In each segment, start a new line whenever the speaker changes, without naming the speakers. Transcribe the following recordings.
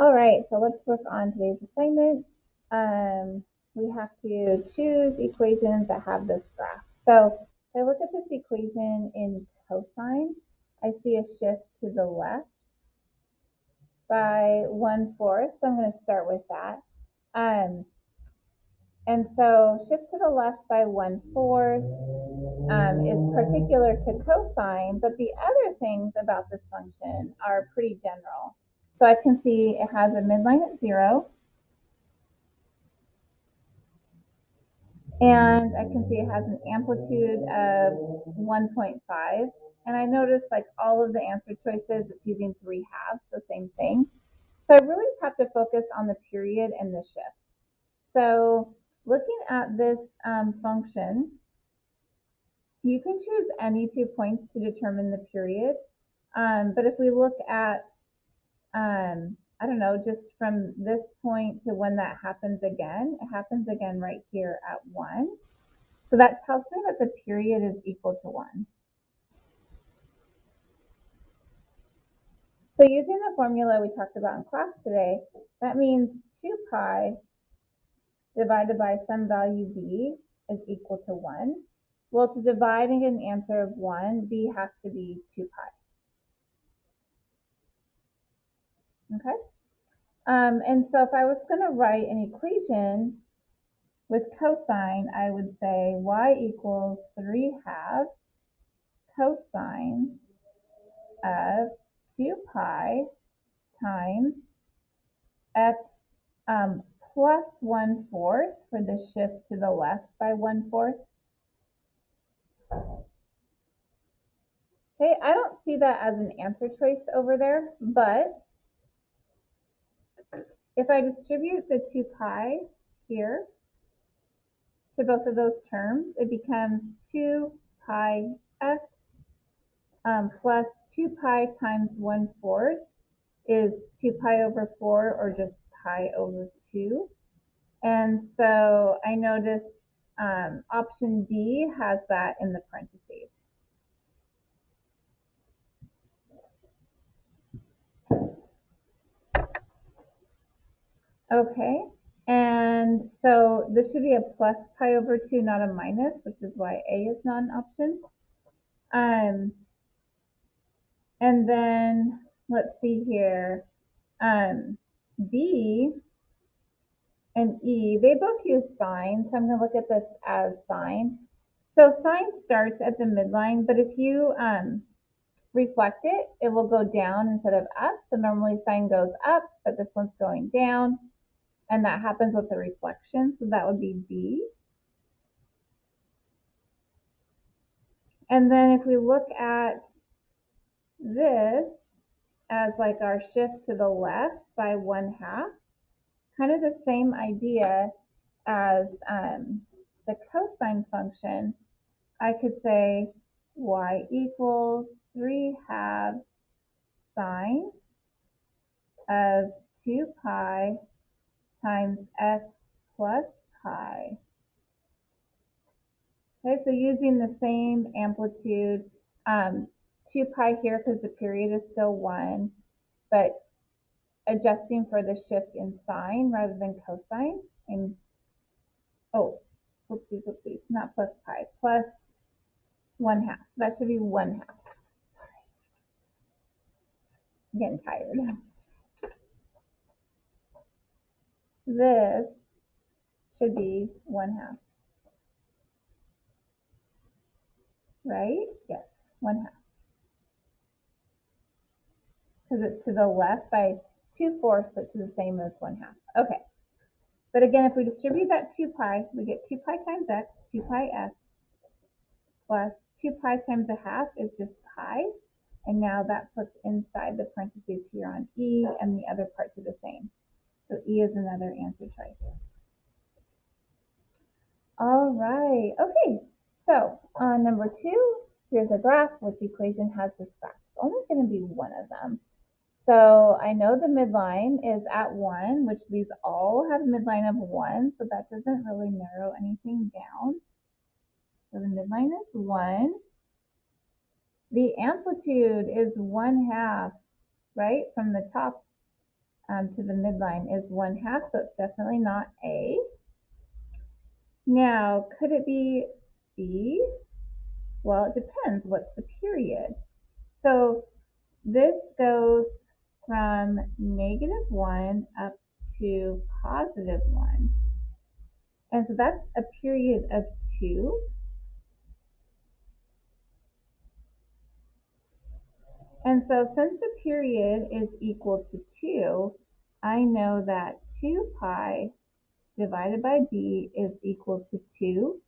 All right, so let's work on today's assignment. We have to choose equations that have this graph. So if I look at this equation in cosine, I see a shift to the left by 1/4. So I'm going to start with that. And so shift to the left by 1/4 is particular to cosine, but the other things about this function are pretty general. So I can see it has a midline at 0, and I can see it has an amplitude of 1.5. And I notice like all of the answer choices, it's using 3/2, so same thing. So I really just have to focus on the period and the shift. So looking at this function, you can choose any 2 points to determine the period. But if we look at, I don't know, just from this point to when that happens again, it happens again right here at 1. So that tells me that the period is equal to 1. So using the formula we talked about in class today, that means 2 pi divided by some value b is equal to 1. Well, to divide and get an answer of 1, b has to be 2 pi. Okay? And so if I was going to write an equation with cosine, I would say y equals 3/2 cosine of 2 pi times x plus 1/4 for the shift to the left by 1/4. Okay, I don't see that as an answer choice over there, but if I distribute the 2 pi here to both of those terms, it becomes 2 pi x plus 2 pi times 1/4 is 2 pi over 4, or just pi over 2. And so I notice option D has that in the parentheses. Okay, and so this should be a plus pi over 2, not a minus, which is why A is not an option. And then let's see here. B and E, they both use sine, so I'm going to look at this as sine. So sine starts at the midline, but if you reflect it, it will go down instead of up. So normally sine goes up, but this one's going down, and that happens with the reflection, so that would be B. And then if we look at this as like our shift to the left by 1/2, kind of the same idea as the cosine function, I could say y equals 3/2 sine of 2 pi times x plus pi. Okay, so using the same amplitude, 2 pi here because the period is still 1, but adjusting for the shift in sine rather than cosine. And oh, whoopsies, not plus pi, plus 1/2. That should be 1/2. Sorry, I'm getting tired. This should be 1/2, right? Yes, 1/2. Because it's to the left by 2/4, which is the same as 1/2. Okay. But again, if we distribute that 2 pi, we get 2 pi times x, 2 pi x, plus 2 pi times 1/2 is just pi. And now that puts inside the parentheses here on E, and the other parts are the same. So E is another answer choice. All right, okay. So on number 2, here's a graph. Which equation has this graph? It's only going to be one of them. So I know the midline is at 1, which these all have a midline of 1, so that doesn't really narrow anything down. So the midline is 1. The amplitude is 1/2, right, from the top to the midline is 1/2, so it's definitely not A. Now, could it be B? Well, it depends. What's the period? So this goes from -1 up to +1. And so that's a period of 2. And so since the period is equal to 2, I know that 2 pi divided by b is equal to 2.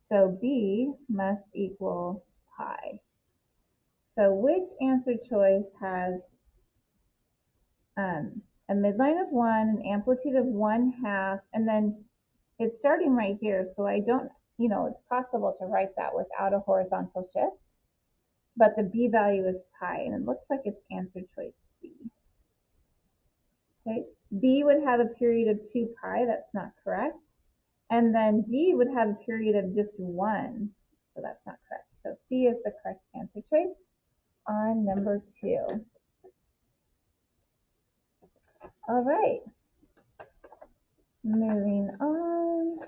So b must equal pi. So which answer choice has a midline of 1, an amplitude of 1/2, and then it's starting right here, so I don't, it's possible to write that without a horizontal shift, but the b value is pi, and it looks like it's answer choice B. Okay, B would have a period of 2 pi, that's not correct. And then D would have a period of just 1, so that's not correct. So C is the correct answer choice on number 2. All right, moving on.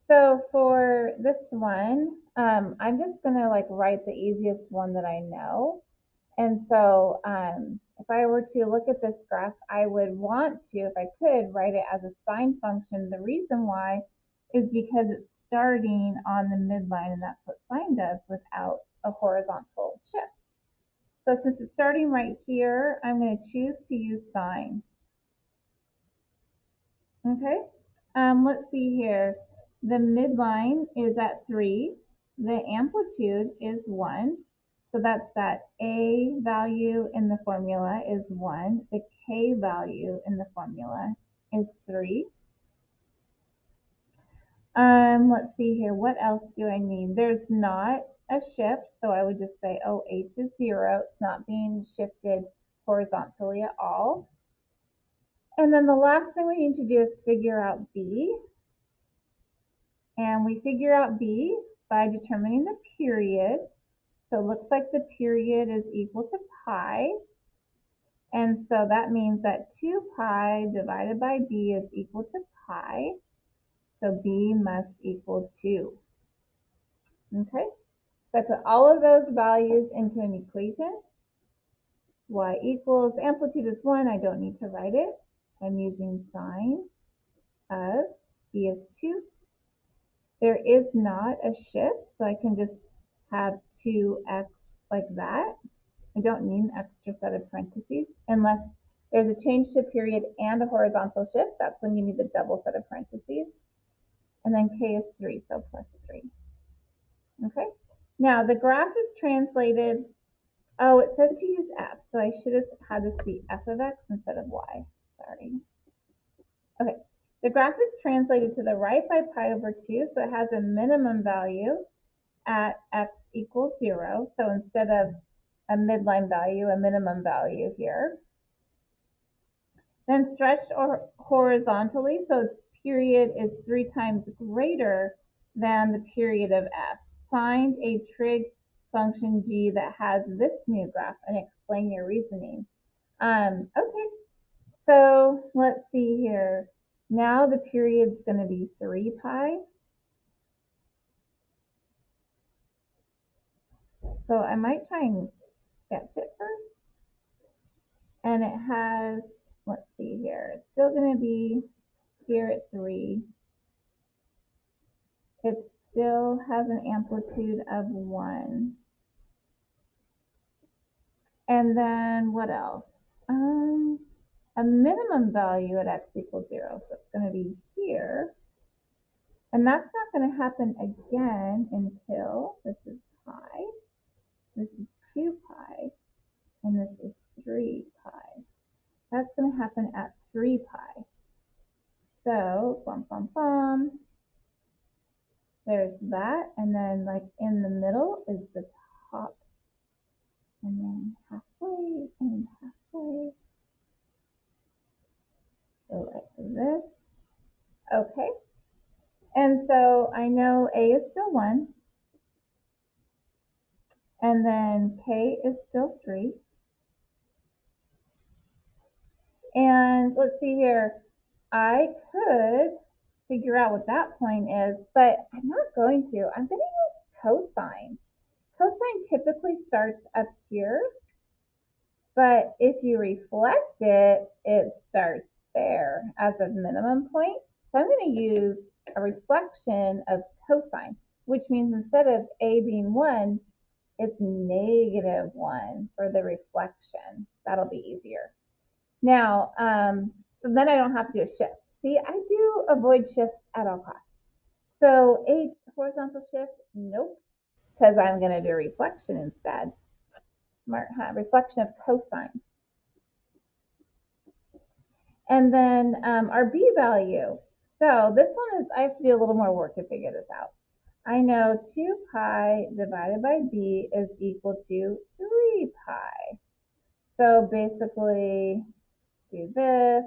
So for this one, I'm just gonna write the easiest one that I know. And so if I were to look at this graph, I would want to, if I could, write it as a sine function. The reason why is because it's starting on the midline, and that's what sine does without a horizontal shift. So since it's starting right here, I'm going to choose to use sine. Okay, let's see here. The midline is at 3. The amplitude is 1. So that's that A value in the formula is 1. The K value in the formula is 3. Let's see here. What else do I need? There's not a shift, so I would just say, oh, H is 0. It's not being shifted horizontally at all. And then the last thing we need to do is figure out B. And we figure out B by determining the period. So it looks like the period is equal to pi. And so that means that 2 pi divided by B is equal to pi. So B must equal 2. Okay, so I put all of those values into an equation. Y equals, amplitude is 1, I don't need to write it. I'm using sine of B is 2. There is not a shift, so I can just have 2x like that. I don't need an extra set of parentheses unless there's a change to period and a horizontal shift. That's when you need the double set of parentheses. And then k is 3, so plus 3. Okay, now the graph is translated. Oh, it says to use f, so I should have had this be f of x instead of y. Sorry. Okay, the graph is translated to the right by pi over 2, so it has a minimum value at x equals 0. So instead of a midline value, a minimum value here. Then stretched or horizontally, so its period is 3 times greater than the period of f. Find a trig function g that has this new graph and explain your reasoning. Okay, so let's see here. Now the period's going to be 3 pi. So I might try and sketch it first. And it has, let's see here, it's still going to be here at 3. It still has an amplitude of 1. And then what else? A minimum value at x equals 0. So it's going to be here. And that's not going to happen again until this is pi. This is 2 pi. And this is 3 pi. That's going to happen at 3 pi. So, bum, bum, bum. There's that. And then, in the middle is the top. And then halfway and halfway. So like this. Okay. And so I know A is still 1. And then K is still 3. And let's see here. I could figure out what that point is, but I'm not going to. I'm going to use cosine. Cosine typically starts up here, but if you reflect it, it starts there as a minimum point. So I'm going to use a reflection of cosine, which means instead of a being 1, it's -1 for the reflection. That'll be easier. Now, so then I don't have to do a shift. See, I do avoid shifts at all costs. So H, horizontal shift, nope, because I'm going to do reflection instead. Reflection of cosine. And then our B value. So this one is, I have to do a little more work to figure this out. I know 2 pi divided by B is equal to 3 pi. So basically, do this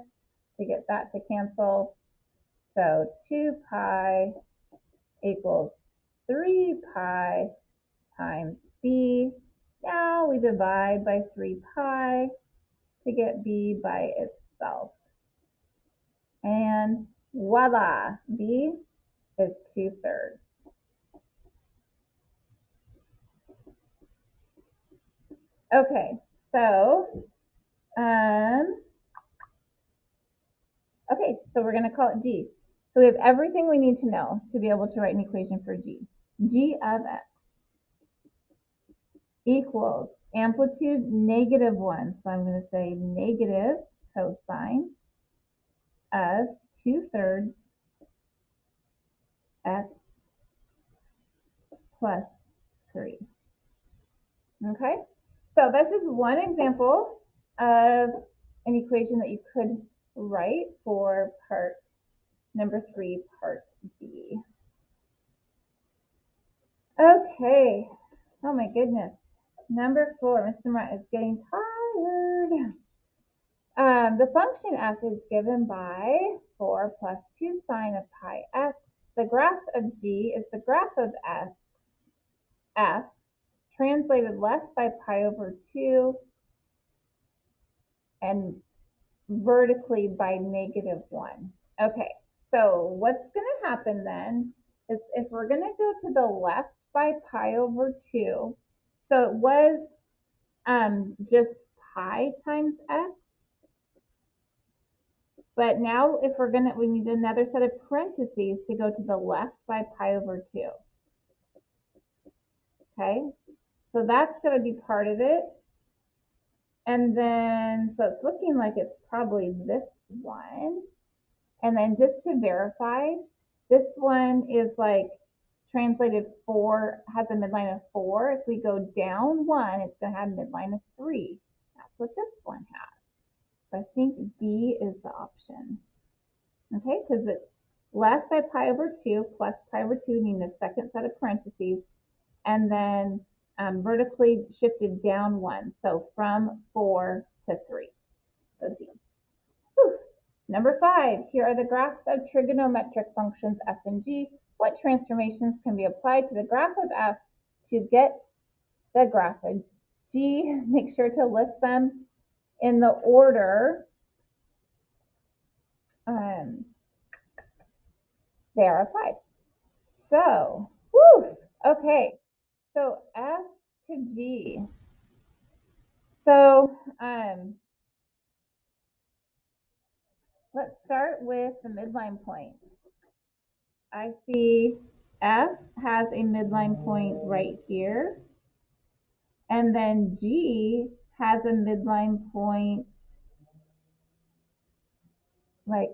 to get that to cancel. So 2 pi equals 3 pi times B. Now we divide by 3 pi to get B by itself. And voila, B is 2/3. Okay, so we're going to call it G. So we have everything we need to know to be able to write an equation for G. G of x equals amplitude -1. So I'm going to say negative cosine of 2/3 x plus 3. Okay, so that's just one example of an equation that you could write for part number 3, part B. Okay, oh my goodness. Number 4, Mr. Martin is getting tired. The function f is given by 4 plus 2 sine of pi x. The graph of g is the graph of f, translated left by pi over 2 and vertically by -1. Okay, so what's going to happen then is if we're going to go to the left by pi over 2, so it was just pi times x, but now if we need another set of parentheses to go to the left by pi over 2. Okay, so that's going to be part of it. And then, so it's looking like it's probably this one. And then just to verify, this one is like translated 4, has a midline of 4. If we go down 1, it's going to have a midline of 3. That's what this one has. So I think D is the option. Okay, because it's left by pi over 2 plus pi over 2, needing the second set of parentheses, and then vertically shifted down 1. So from 4 to 3. So D. Whew. Number 5, here are the graphs of trigonometric functions f and g. What transformations can be applied to the graph of f to get the graph of g? Make sure to list them in the order they are applied. So, whew, okay, so f to g. So let's start with the midline point. I see F has a midline point right here. And then G has a midline point like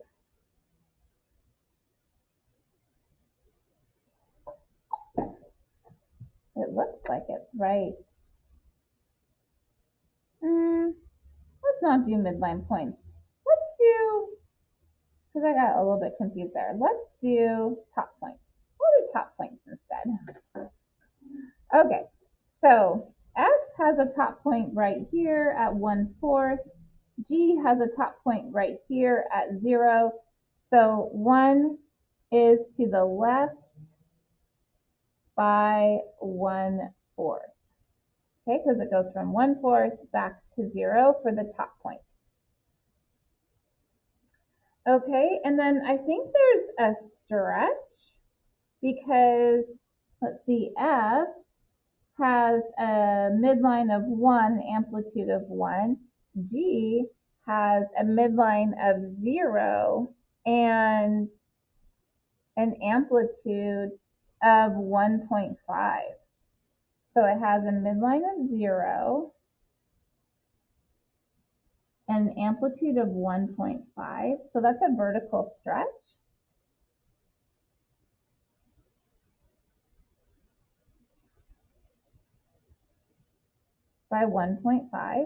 it looks like it's right. Let's not do midline points. Let's do, because I got a little bit confused there. Let's do top points. We'll do top points instead. Okay, so F has a top point right here at 1/4. G has a top point right here at 0. So 1 is to the left by 1/4. Okay, because it goes from 1/4 back to 0 for the top point. Okay, and then I think there's a stretch because, let's see, F has a midline of 1, an amplitude of 1. G has a midline of 0 and an amplitude of 1.5. So it has a midline of 0 and an amplitude of 1.5. So that's a vertical stretch by 1.5.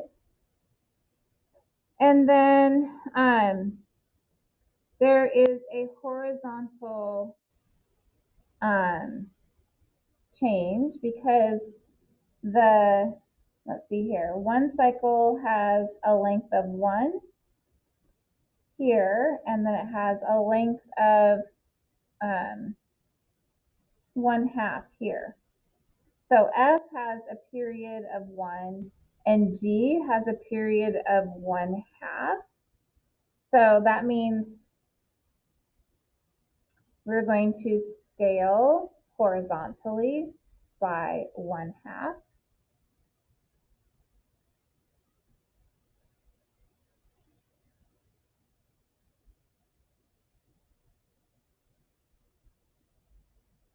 And then there is a horizontal change because let's see here, one cycle has a length of 1 here, and then it has a length of 1/2 here. So F has a period of 1 and G has a period of 1/2. So that means we're going to scale horizontally by 1/2.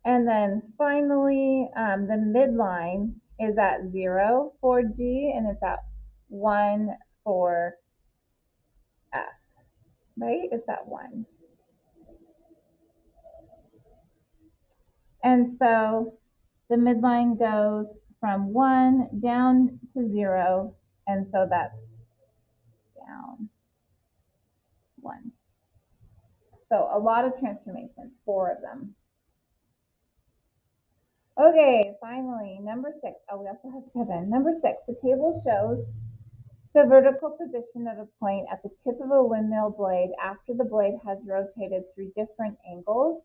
And then finally, the midline is at 0 for G and it's at 1 for F, right? It's at 1. And so the midline goes from 1 down to 0, and so that's down 1. So a lot of transformations, 4 of them. Okay, finally, number 6. Oh, we also have 7. Number 6, the table shows the vertical position of a point at the tip of a windmill blade after the blade has rotated through different angles.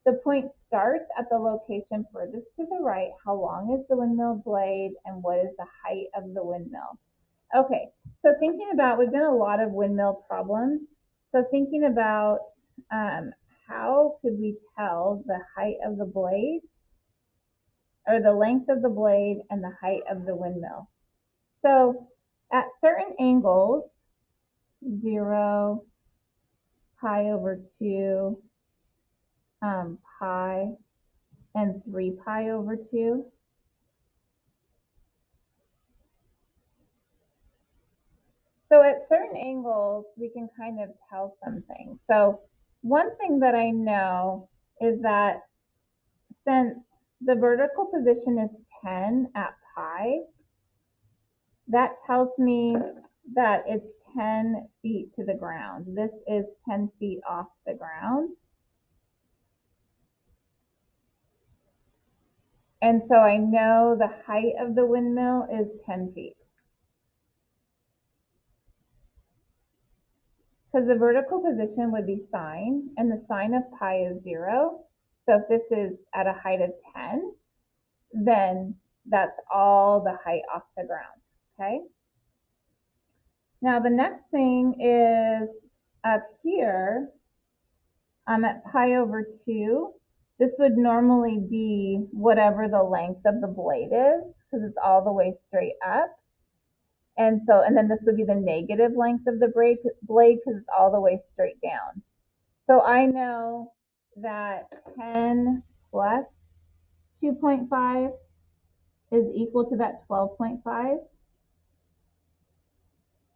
The point starts at the location furthest to the right. How long is the windmill blade and what is the height of the windmill? Okay, so thinking about, we've done a lot of windmill problems. So thinking about how could we tell the height of the blade or the length of the blade and the height of the windmill? So at certain angles, 0, pi over 2, pi, and 3 pi over 2. So at certain angles, we can kind of tell something. So one thing that I know is that since the vertical position is 10 at pi, that tells me that it's 10 feet to the ground. This is 10 feet off the ground. And so I know the height of the windmill is 10 feet. Because the vertical position would be sine, and the sine of pi is 0. So if this is at a height of 10, then that's all the height off the ground, okay? Now the next thing is up here, I'm at pi over 2. This would normally be whatever the length of the blade is, because it's all the way straight up. And then this would be the negative length of the blade because it's all the way straight down. So I know that 10 plus 2.5 is equal to that 12.5.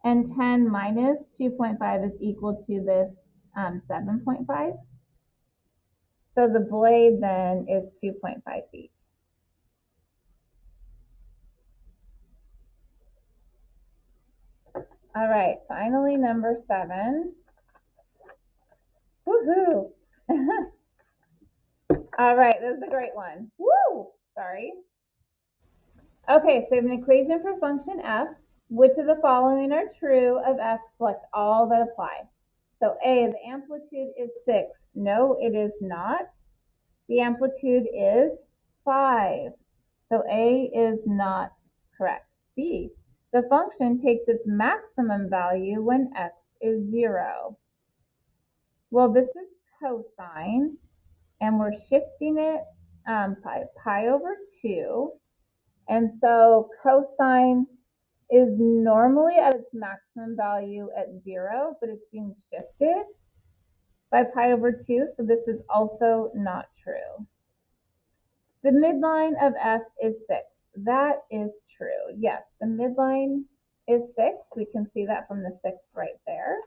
And 10 minus 2.5 is equal to this 7.5. So the blade then is 2.5 feet. All right, finally number 7. Woohoo! All right, this is a great one. Woo! Sorry. Okay, so we have an equation for function f. Which of the following are true of f? Select all that apply. So A, the amplitude is 6. No, it is not. The amplitude is 5. So A is not correct. B, the function takes its maximum value when x is 0. Well, this is cosine, and we're shifting it by pi over 2. And so cosine is normally at its maximum value at 0, but it's being shifted by pi over 2, so this is also not true. The midline of f is 6. That is true. Yes, the midline is 6. We can see that from the 6 right there.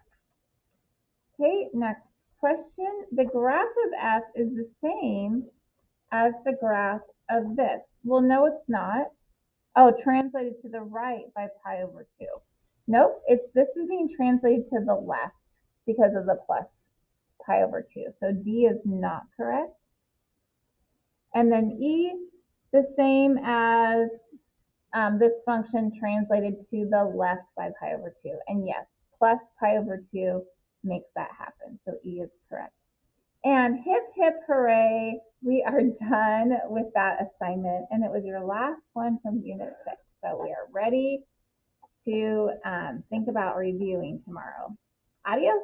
Okay, next question. The graph of f is the same as the graph of this. Well, no, it's not. Oh, translated to the right by pi over 2. Nope, this is being translated to the left because of the plus pi over 2. So D is not correct. And then E, the same as this function translated to the left by pi over 2. And yes, plus pi over 2 makes that happen. So E is correct. And hip, hip, hooray, we are done with that assignment. And it was your last one from Unit 6. So we are ready to think about reviewing tomorrow. Adios.